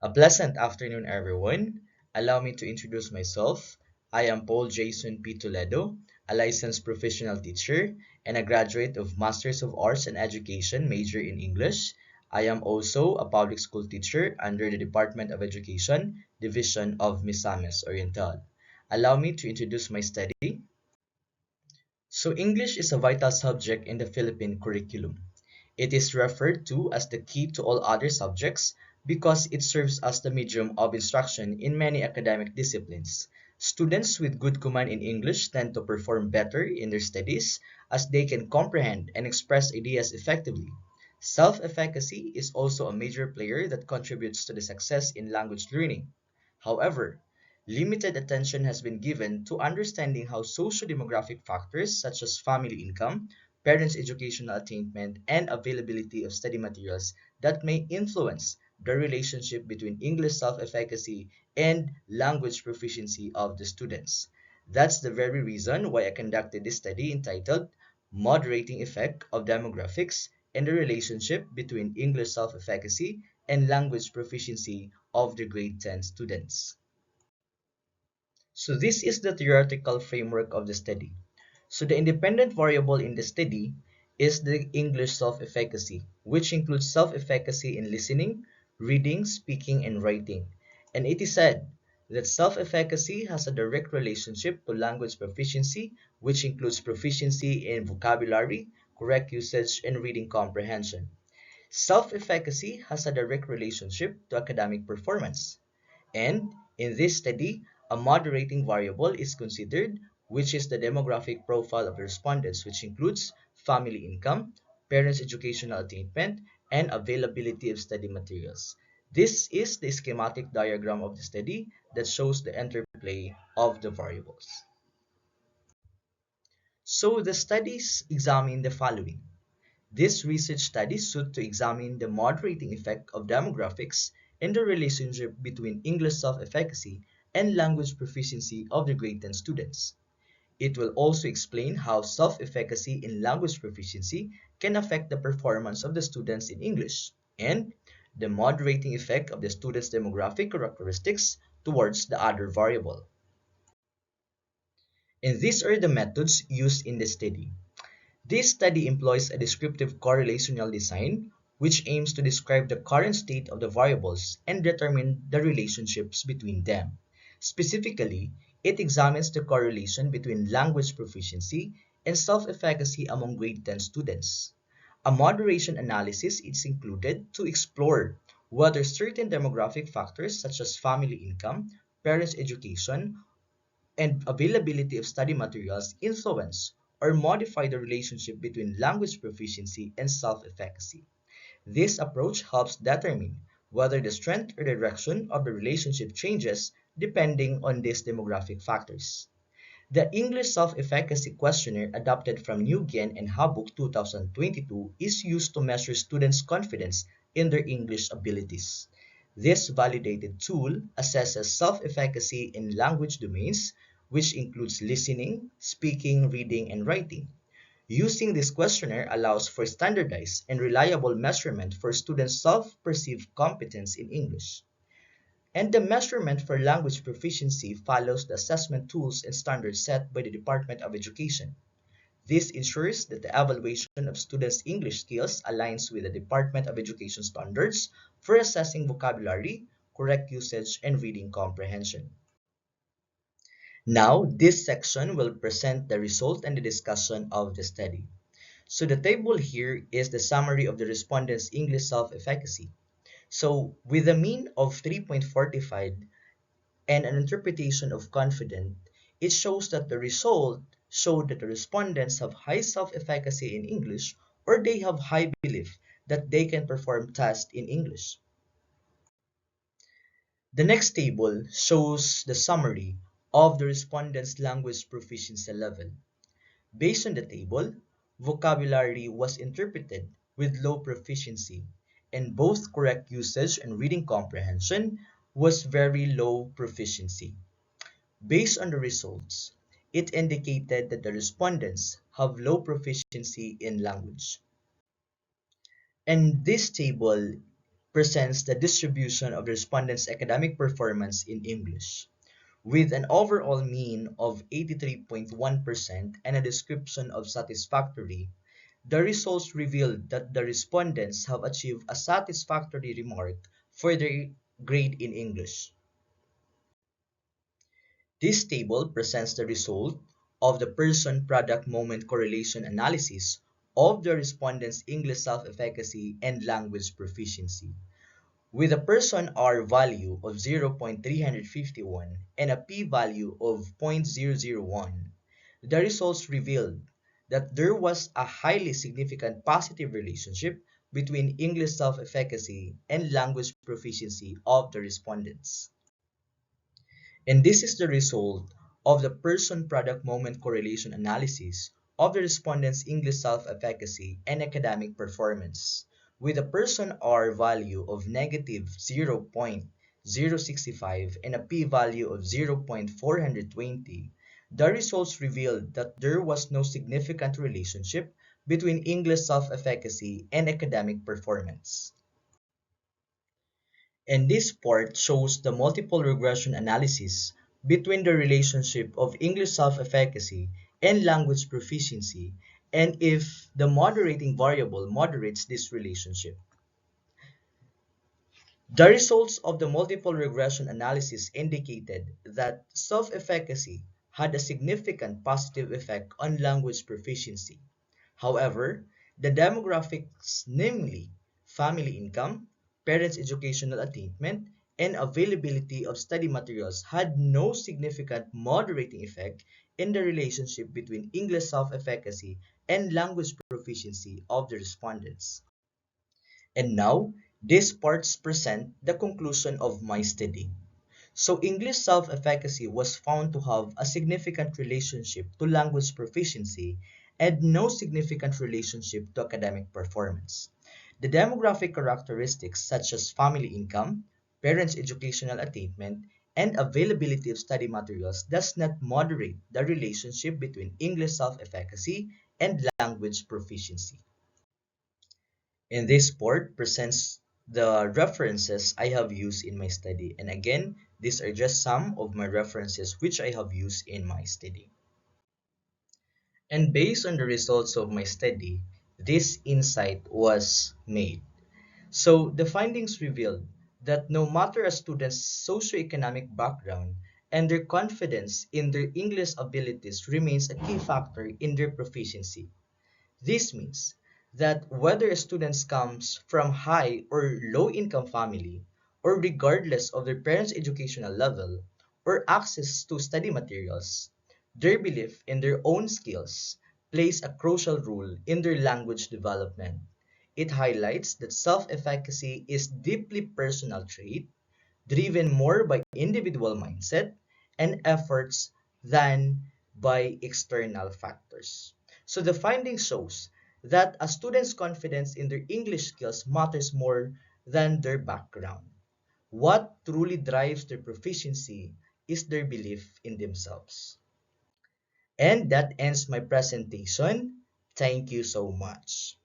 A pleasant afternoon, everyone. Allow me to introduce myself. I am Paul Jason P. Toledo, a licensed professional teacher and a graduate of Masters of Arts in Education major in English. I am also a public school teacher under the Department of Education, Division of Misamis Oriental. Allow me to introduce my study. So English is a vital subject in the Philippine curriculum. It is referred to as the key to all other subjects because it serves as the medium of instruction in many academic disciplines. Students with good command in English tend to perform better in their studies as they can comprehend and express ideas effectively. Self-efficacy is also a major player that contributes to the success in language learning. However, limited attention has been given to understanding how socio-demographic factors such as family income, parents' educational attainment, and availability of study materials that may influence the relationship between English self-efficacy and language proficiency of the students. That's the very reason why I conducted this study entitled Moderating Effect of Demographics and the Relationship Between English Self-Efficacy and Language Proficiency of the grade 10 students. So this is the theoretical framework of the study. So the independent variable in the study is the English self-efficacy, which includes self-efficacy in listening, reading, speaking, and writing. And it is said that self-efficacy has a direct relationship to language proficiency, which includes proficiency in vocabulary, correct usage, and reading comprehension. Self-efficacy has a direct relationship to academic performance. And in this study, a moderating variable is considered, which is the demographic profile of the respondents, which includes family income, parents' educational attainment, and availability of study materials. This is the schematic diagram of the study that shows the interplay of the variables. So the studies examine the following. This research study sought to examine the moderating effect of demographics and the relationship between English self-efficacy and language proficiency of the grade 10 students. It will also explain how self-efficacy in language proficiency can affect the performance of the students in English and the moderating effect of the students' demographic characteristics towards the other variable. And these are the methods used in the study. This study employs a descriptive correlational design, which aims to describe the current state of the variables and determine the relationships between them. Specifically, it examines the correlation between language proficiency and self-efficacy among grade 10 students. A moderation analysis is included to explore whether certain demographic factors such as family income, parents' education, and availability of study materials influence or modify the relationship between language proficiency and self-efficacy. This approach helps determine whether the strength or direction of the relationship changes depending on these demographic factors. The English Self-Efficacy Questionnaire adopted from New Gen and Habuk 2022 is used to measure students' confidence in their English abilities. This validated tool assesses self-efficacy in language domains, which includes listening, speaking, reading, and writing. Using this questionnaire allows for standardized and reliable measurement for students' self-perceived competence in English. And the measurement for language proficiency follows the assessment tools and standards set by the Department of Education. This ensures that the evaluation of students' English skills aligns with the Department of Education standards for assessing vocabulary, correct usage, and reading comprehension. Now, this section will present the result and the discussion of the study. So the table here is the summary of the respondents' English self-efficacy. So with a mean of 3.45 and an interpretation of confident, it shows that the result showed that the respondents have high self-efficacy in English or they have high belief that they can perform tasks in English. The next table shows the summary of the respondents' language proficiency level. Based on the table, vocabulary was interpreted with low proficiency, and both correct usage and reading comprehension was very low proficiency. Based on the results, it indicated that the respondents have low proficiency in language. And this table presents the distribution of the respondents' academic performance in English. With an overall mean of 83.1% and a description of satisfactory, the results revealed that the respondents have achieved a satisfactory remark for their grade in English. This table presents the result of the person-product moment correlation analysis of the respondents' English self-efficacy and language proficiency. With a person R value of 0.351 and a p-value of 0.001, the results revealed that there was a highly significant positive relationship between English self-efficacy and language proficiency of the respondents. And this is the result of the person-product moment correlation analysis of the respondents' English self-efficacy and academic performance. With a person R value of negative 0.065 and a p-value of 0.420, the results revealed that there was no significant relationship between English self-efficacy and academic performance. And this part shows the multiple regression analysis between the relationship of English self-efficacy and language proficiency, and if the moderating variable moderates this relationship. The results of the multiple regression analysis indicated that self-efficacy had a significant positive effect on language proficiency. However, the demographics, namely family income, parents' educational attainment, and availability of study materials, had no significant moderating effect in the relationship between English self-efficacy and language proficiency of the respondents. And now, these parts present the conclusion of my study. So English self-efficacy was found to have a significant relationship to language proficiency and no significant relationship to academic performance. The demographic characteristics such as family income, parents' educational attainment, and availability of study materials does not moderate the relationship between English self-efficacy and language proficiency. In this part presents the references I have used in my study. And again, these are just some of my references which I have used in my study. And based on the results of my study, this insight was made. So the findings revealed that no matter a student's socioeconomic background and their confidence in their English abilities remains a key factor in their proficiency. This means that whether a student comes from high or low income family, or regardless of their parents' educational level or access to study materials, their belief in their own skills plays a crucial role in their language development. It highlights that self-efficacy is deeply personal trait driven more by individual mindset and efforts than by external factors. So the finding shows that a student's confidence in their English skills matters more than their background. What truly drives their proficiency is their belief in themselves. And that ends my presentation. Thank you so much.